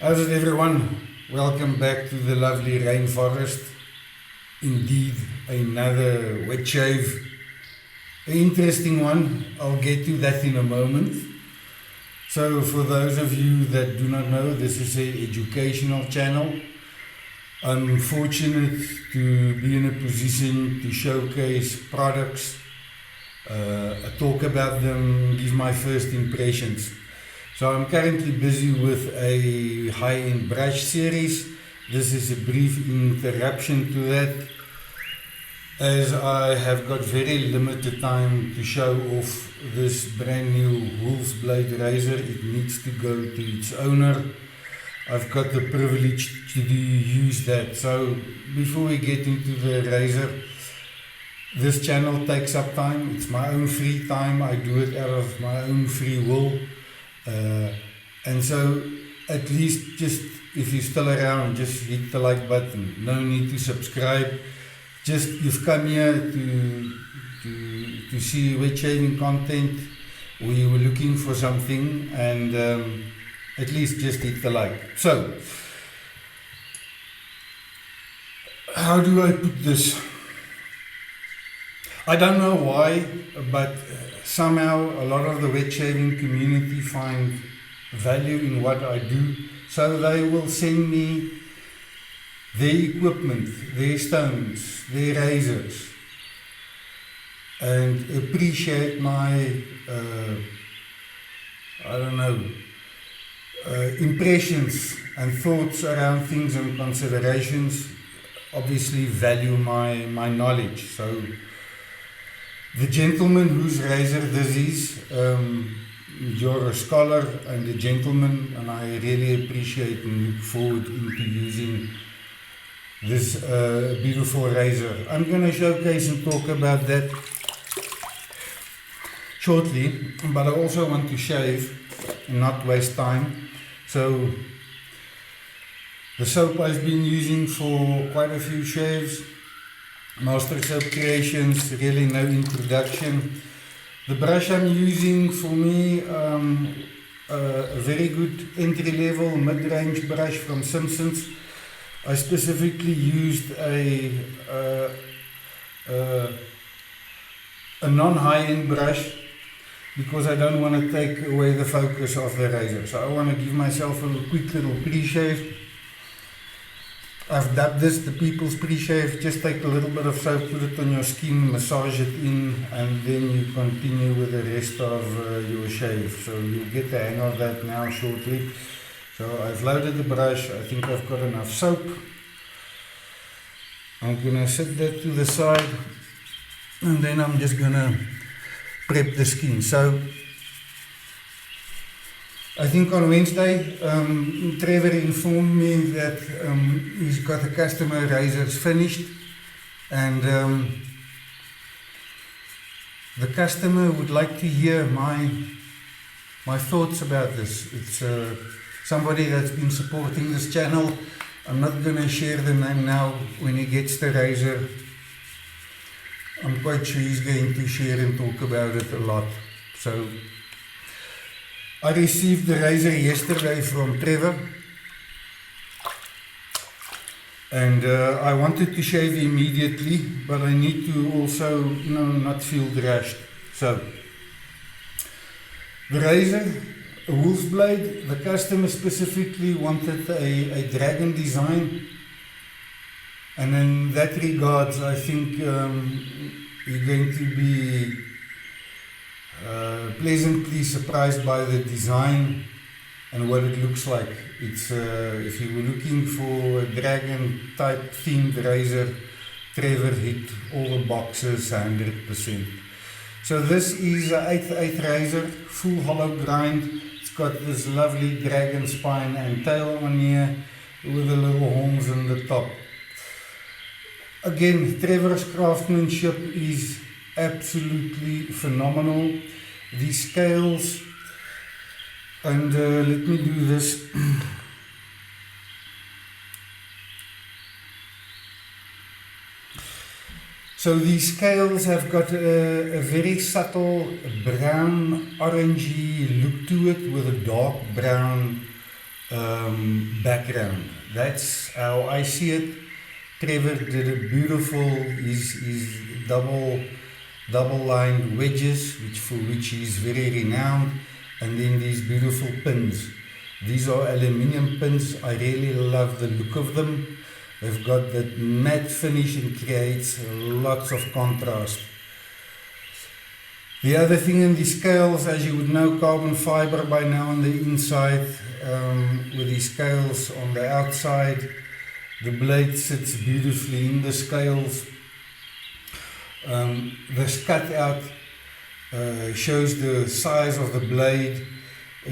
How's it, everyone? Welcome back to the lovely rainforest. Indeed, another wet shave. An interesting one. I'll get to that in a moment. So for those of you that do not know, this is an educational channel. I'm fortunate to be in a position to showcase products, talk about them, give my first impressions. So I'm currently busy with a high-end brush series. This is a brief interruption to that, as I have got very limited time to show off this brand new WoolfBlades razor. It needs to go to its owner. I've got the privilege to use that. So before we get into the razor, this channel takes up time. It's my own free time. I do it out of my own free will. And so at least just if you're still around, just hit the like button. No need to subscribe. Just you've come here to see wet shaving content, or you were looking for something, and at least just hit the like. So how do I put this? I don't know why, but somehow a lot of the wet shaving community find value in what I do, so they will send me their equipment, their stones, their razors, and appreciate my impressions and thoughts around things and considerations. Obviously value my knowledge. So the gentleman whose razor this is, you're a scholar and a gentleman, and I really appreciate and look forward into using this beautiful razor. I'm going to showcase and talk about that shortly, but I also want to shave and not waste time. So the soap I've been using for quite a few shaves, Master Soap Creations, really no introduction. The brush I'm using, for me, a very good entry-level mid-range brush from Simpsons. I specifically used a non-high-end brush because I don't want to take away the focus of the razor. So I want to give myself a quick little pre-shave. I've dubbed this the people's pre-shave. Just take a little bit of soap, put it on your skin, massage it in, and then you continue with the rest of your shave. So you'll get the hang of that now shortly. So I've loaded the brush. I think I've got enough soap. I'm going to set that to the side, and then I'm just going to prep the skin. So I think on Wednesday, Trevor informed me that he's got the customer razors finished, and the customer would like to hear my thoughts about this. It's somebody that's been supporting this channel. I'm not going to share the name now. When he gets the razor, I'm quite sure he's going to share and talk about it a lot. So I received the razor yesterday from Trevor, and I wanted to shave immediately, but I need to also, not feel rushed. So the razor, a WoolfBlade, the customer specifically wanted a dragon design, and in that regards, I think you're going to be pleasantly surprised by the design and what it looks like. It's if you were looking for a dragon type themed razor, Trevor hit all the boxes 100%. So this is an 8x8 razor, full hollow grind. It's got this lovely dragon spine and tail on here with the little horns on the top. Again, Trevor's craftsmanship is absolutely phenomenal. These scales, and let me do this. So these scales have got a very subtle brown orangey look to it, with a dark brown background. That's how I see it. Trevor did a beautiful, his double-lined wedges, for which he is very renowned, and then these beautiful pins. These are aluminium pins. I really love the look of them. They've got that matte finish and creates lots of contrast. The other thing in the scales, as you would know, carbon fiber by now on the inside, with the scales on the outside. The blade sits beautifully in the scales. This cutout shows the size of the blade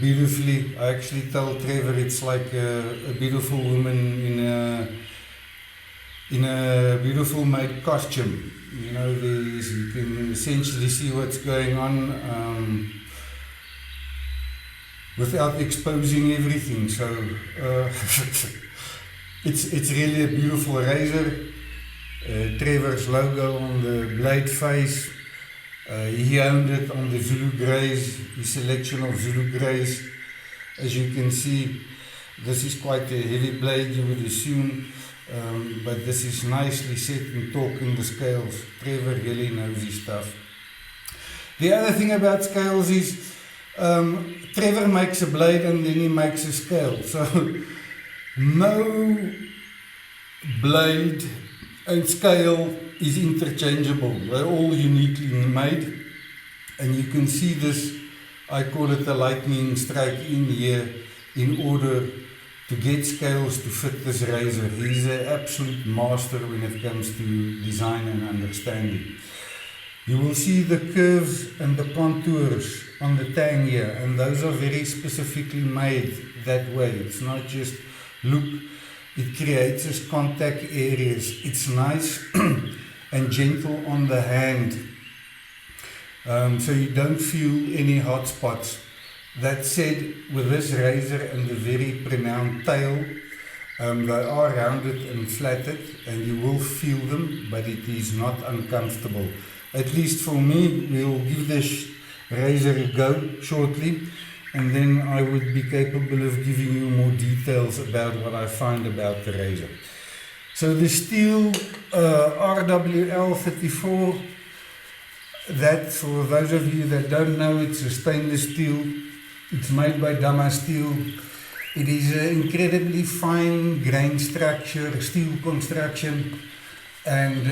beautifully. I actually told Trevor it's like a beautiful woman in a beautiful made costume. You know, you can essentially see what's going on without exposing everything. So it's really a beautiful razor. Trevor's logo on the blade face. He owned it on the Zulu Greys, his selection of Zulu Greys. As you can see, this is quite a heavy blade, you would assume, but this is nicely set and taut in the scales. Trevor really knows his stuff. The other thing about scales is Trevor makes a blade and then he makes a scale. So no blade and scale is interchangeable. They're all uniquely made, and you can see this, I call it a lightning strike in here, in order to get scales to fit this razor. He's an absolute master when it comes to design and understanding. You will see the curves and the contours on the tang here, and those are very specifically made that way. It's not just look. It creates this contact areas. It's nice and gentle on the hand, so you don't feel any hot spots. That said, with this razor and the very pronounced tail, they are rounded and flatted, and you will feel them, but it is not uncomfortable. At least for me. We'll give this razor a go shortly, and then I would be capable of giving you more details about what I find about the razor. So the steel RWL 34, that, for those of you that don't know, it's a stainless steel. It's made by Steel. It is an incredibly fine grain structure, steel construction, and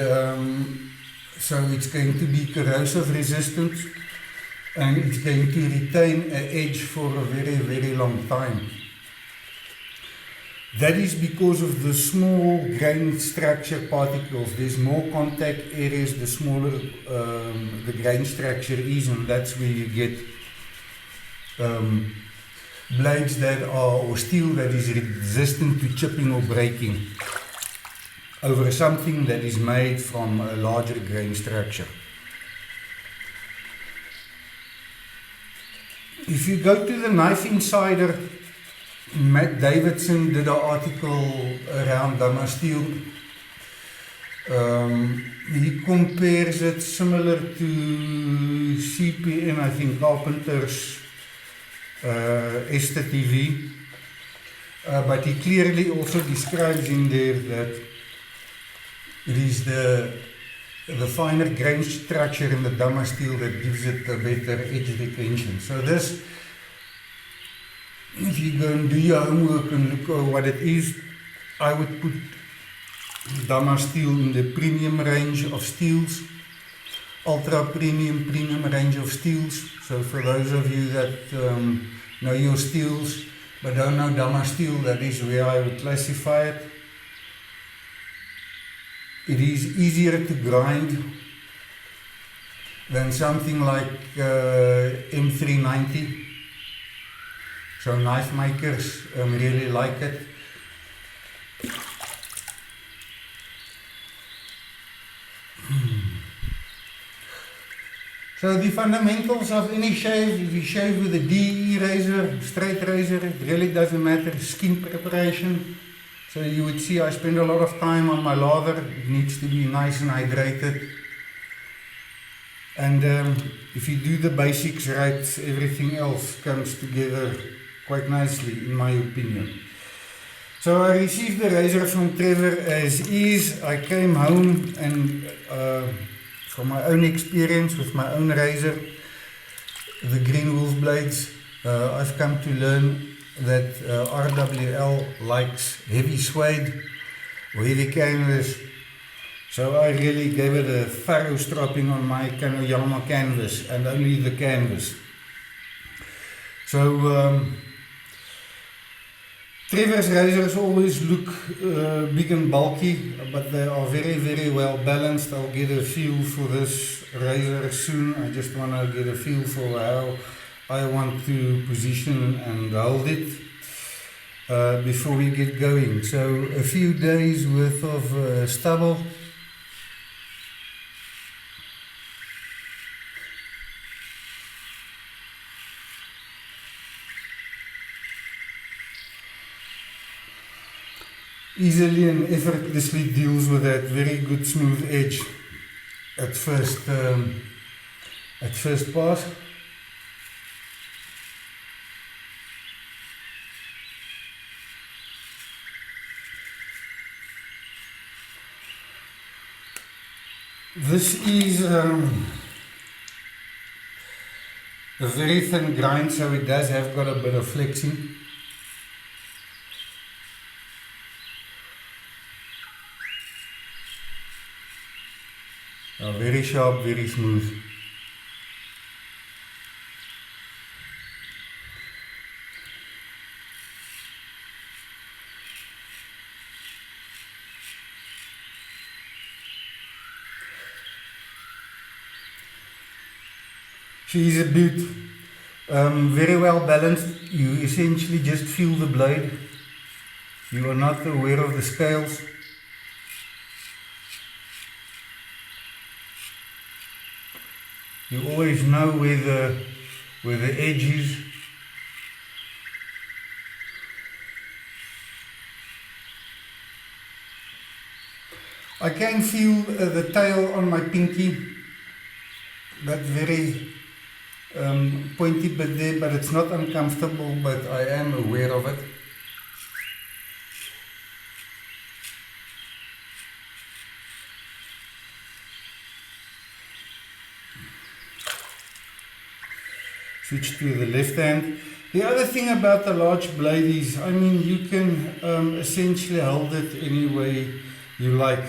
so it's going to be corrosive resistant, and it's going to retain an edge for a very, very long time. That is because of the small grain structure particles. There's more contact areas, the smaller the grain structure is, and that's where you get blades that are, or steel that is resistant to chipping or breaking over something that is made from a larger grain structure. If you go to the Knife Insider, Matt Davidson did an article around Steel. He compares it similar to CPM, I think, Carpenter's STTV, but he clearly also describes in there that it is the finer grain structure in the steel that gives it a better edge retention. So this, if you go and do your homework and look at what it is, I would put Steel in the premium range of steels, ultra premium range of steels. So for those of you that know your steels but don't know Steel, that is where I would classify it. It is easier to grind than something like M390. So knife makers really like it. So the fundamentals of any shave, if you shave with a DE razor, straight razor, it really doesn't matter. Skin preparation. So you would see I spend a lot of time on my lather. It needs to be nice and hydrated. And if you do the basics right, everything else comes together quite nicely, in my opinion. So I received the razor from Trevor as is. I came home and from my own experience with my own razor, the green WoolfBlades, I've come to learn that RWL likes heavy suede or heavy canvas. So I really gave it a thorough stropping on my Kanoyama canvas, and only the canvas. So Trevor's razors always look big and bulky, but they are very, very well balanced. I'll get a feel for this razor soon. I just want to get a feel for how I want to position and hold it before we get going. So a few days worth of stubble. Easily and effortlessly deals with that very good smooth edge at first pass. This is a very thin grind, so it does have got a bit of flexing. Very sharp, very smooth. She is a beaut. Very well balanced. You essentially just feel the blade. You are not aware of the scales. You always know where the edge is. I can feel the tail on my pinky, that very pointy bit there, but it's not uncomfortable, but I am aware of it. Switch to the left hand. The other thing about the large blade is, I mean, you can essentially hold it any way you like.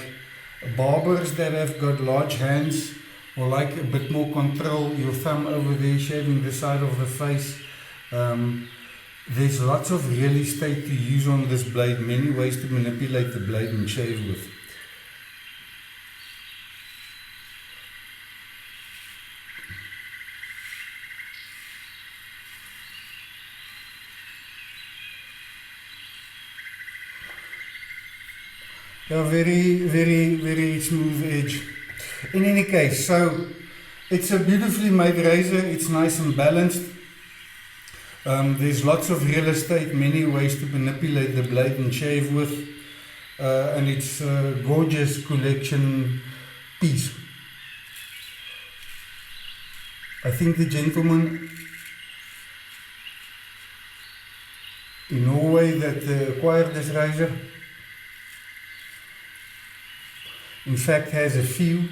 Barbers that have got large hands or like a bit more control, your thumb over there shaving the side of the face. There's lots of real estate to use on this blade, many ways to manipulate the blade and shave with. A very, very, very smooth edge. In any case, so it's a beautifully made razor. It's nice and balanced. There's lots of real estate, many ways to manipulate the blade and shave with, and it's a gorgeous collection piece. I think the gentleman in Norway that acquired this razor, in fact, has a few.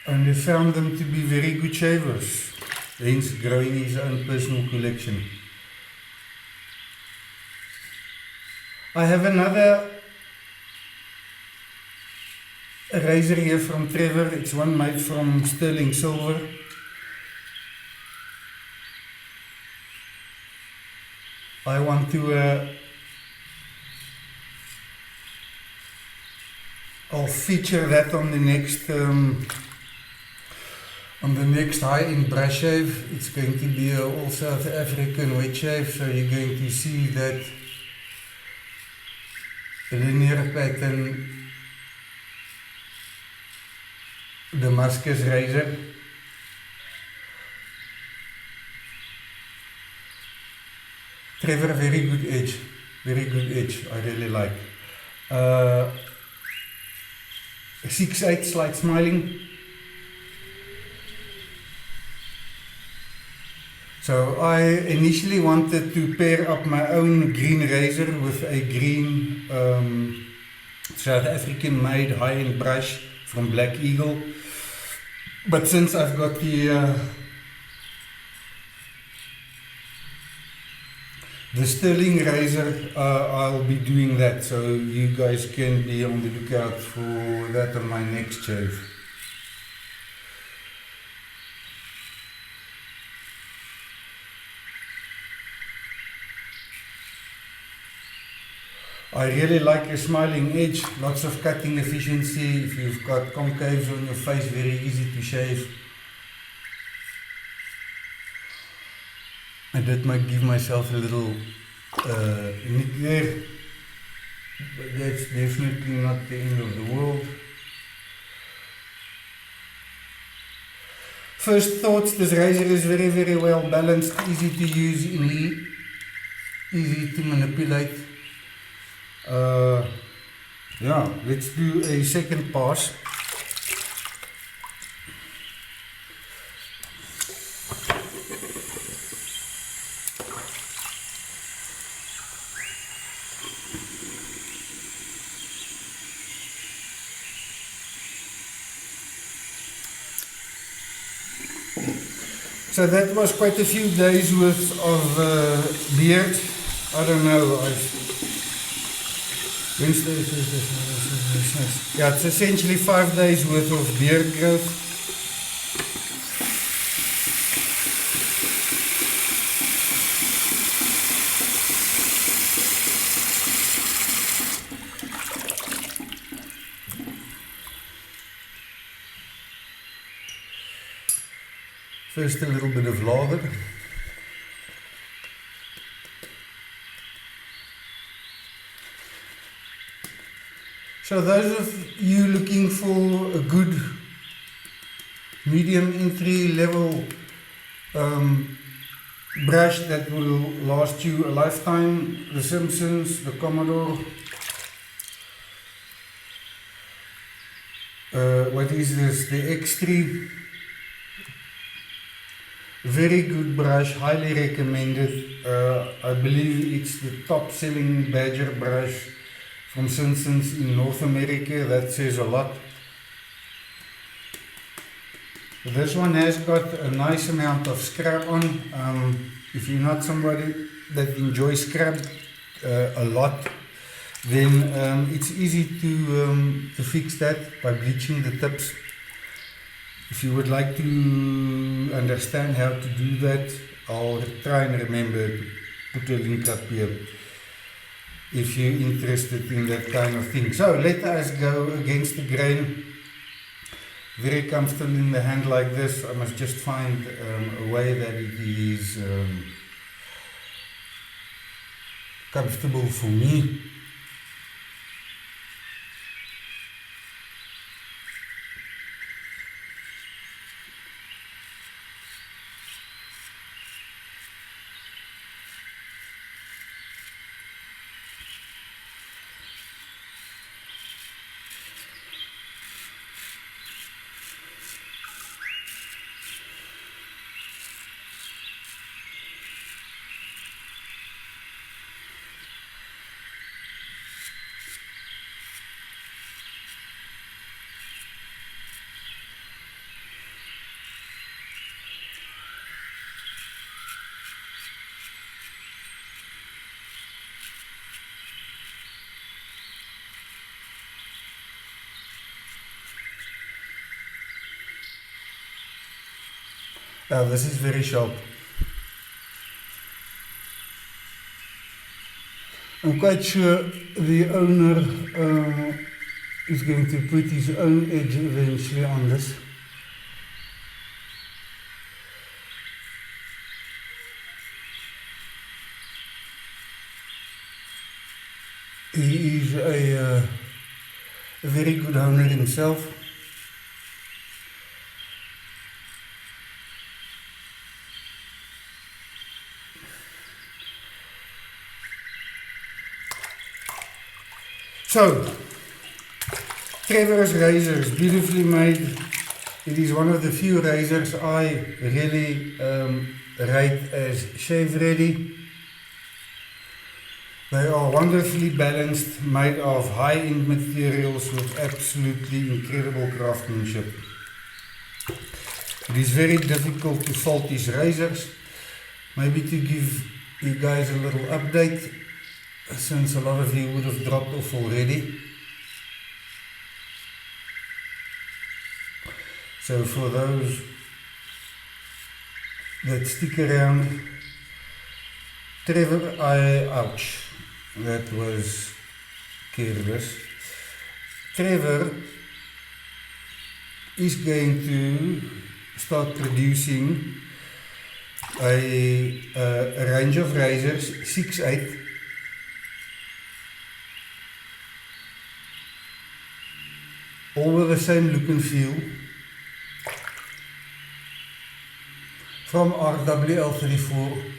And he found them to be very good shavers, hence growing his own personal collection. I have another razor here from Trevor. It's one made from sterling silver. I want to I'll feature that on the next high-end brush shave. It's going to be a all South African wet shave, so you're going to see that linear pattern Damascus razor. Trevor, very good edge, I really like. 6/8 slight smiling. So I initially wanted to pair up my own green razor with a green South African made high-end brush from Black Eagle. But since I've got the sterling razor, I'll be doing that, so you guys can be on the lookout for that on my next shave. I really like a smiling edge, lots of cutting efficiency. If you've got concaves on your face, very easy to shave. I did give myself a little nick there, but that's definitely not the end of the world. First thoughts, this razor is very, very well balanced, easy to use, easy to manipulate. Yeah, let's do a second pass. So that was quite a few days worth of beard. I don't know. Wednesday, Thursday, yeah, it's essentially 5 days worth of beard growth. First a little bit of lather. So those of you looking for a good medium entry level brush that will last you a lifetime, the Simpsons, the Commodore, what is this, the X3, very good brush, highly recommended. I believe it's the top selling badger brush from Simpsons in North America. That says a lot. This one has got a nice amount of scrub on. If you're not somebody that enjoys scrub a lot, then it's easy to fix that by bleaching the tips. If you would like to understand how to do that, I'll try and remember to put a link up here if you're interested in that kind of thing. So let us go against the grain. Very comfortable in the hand like this. I must just find a way that it is comfortable for me. Now this is very sharp. I'm quite sure the owner is going to put his own edge eventually on this. He is a very good owner himself. So, Trevor's razor is beautifully made. It is one of the few razors I really rate as shave ready. They are wonderfully balanced, made of high-end materials with absolutely incredible craftsmanship. It is very difficult to fault these razors. Maybe to give you guys a little update, since a lot of you would have dropped off already. So for those that stick around, Trevor, ouch, that was careless. Trevor is going to start producing a range of razors, 6/8, all with the same look and feel, from RWL34.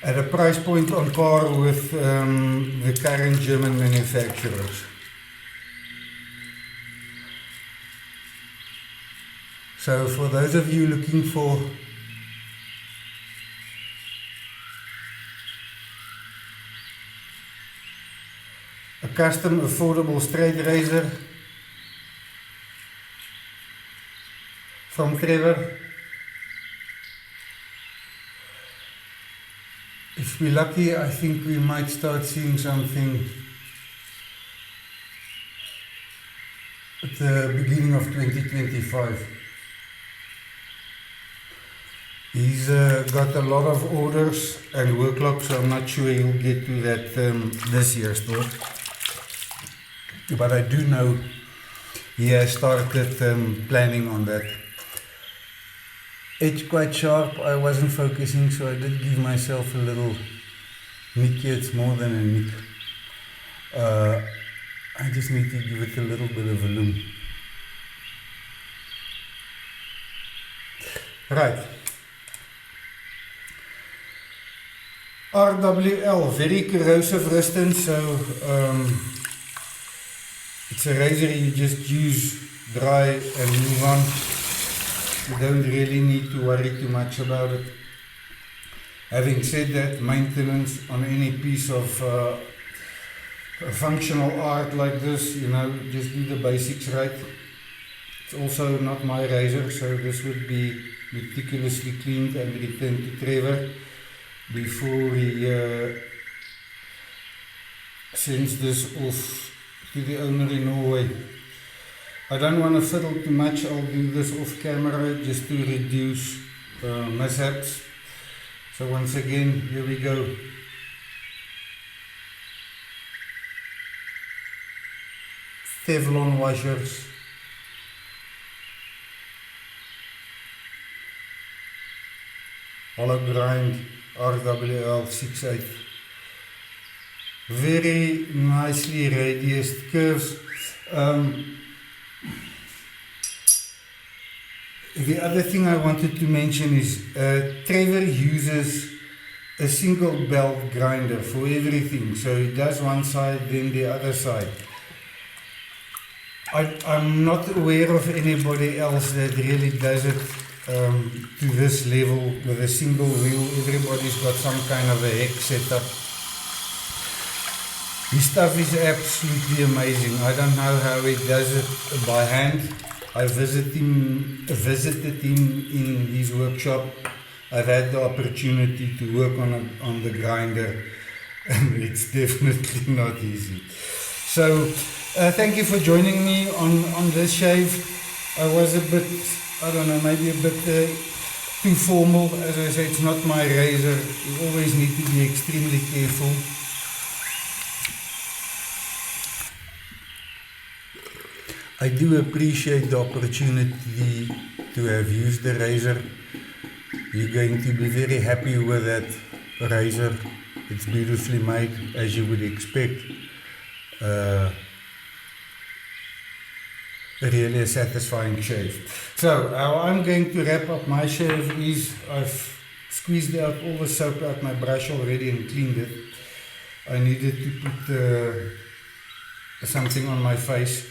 At a price point on par with the current German manufacturers. So for those of you looking for a custom affordable straight razor from Trevor, if we're lucky, I think we might start seeing something at the beginning of 2025. He's got a lot of orders and workload, so I'm not sure he'll get to that this year still. But I do know he has started planning on that. Edge quite sharp, I wasn't focusing, so I did give myself a little nick here. It's more than a nick. I just need to give it a little bit of a loom. Right. RWL, very corrosive resistant, so it's a razor you just use, dry and move on. You don't really need to worry too much about it. Having said that, maintenance on any piece of functional art like this, you know, just do the basics right. It's also not my razor, so this would be meticulously cleaned and returned to Trevor before he sends this off to the owner in Norway. I don't want to fiddle too much. I'll do this off camera just to reduce mishaps. So once again, here we go. Teflon washers. Hollow grind RWL 6/8. Very nicely radiused curves. The other thing I wanted to mention is Trevor uses a single belt grinder for everything. So he does one side, then the other side. I'm not aware of anybody else that really does it to this level with a single wheel. Everybody's got some kind of a hex setup. His stuff is absolutely amazing. I don't know how he does it by hand. I visited him in his workshop. I've had the opportunity to work on the grinder, and it's definitely not easy. So thank you for joining me on this shave. I was a bit, I don't know, maybe a bit too formal. As I said, it's not my razor. You always need to be extremely careful. I do appreciate the opportunity to have used the razor. You're going to be very happy with that razor. It's beautifully made, as you would expect. Really a satisfying shave. So how I'm going to wrap up my shave is I've squeezed out all the soap out my brush already and cleaned it. I needed to put something on my face.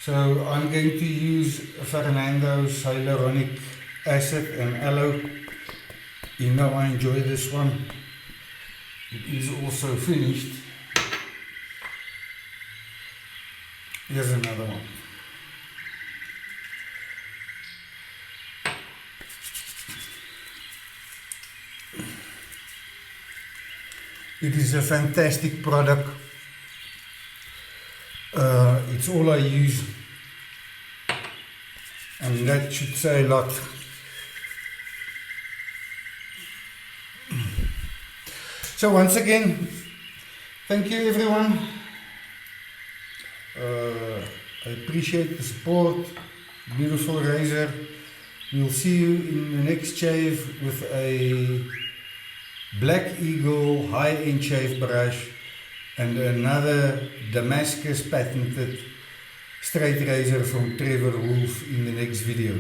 So I'm going to use Fernando's hyaluronic acid and aloe. You know I enjoy this one. It is also finished. Here's another one. It is a fantastic product. It's all I use, and that should say a lot. So once again, thank you everyone. I appreciate the support. Beautiful razor. We'll see you in the next shave with a Black Eagle high-end shave brush and another Damascus patented straight razor from Trevor Wolf in the next video.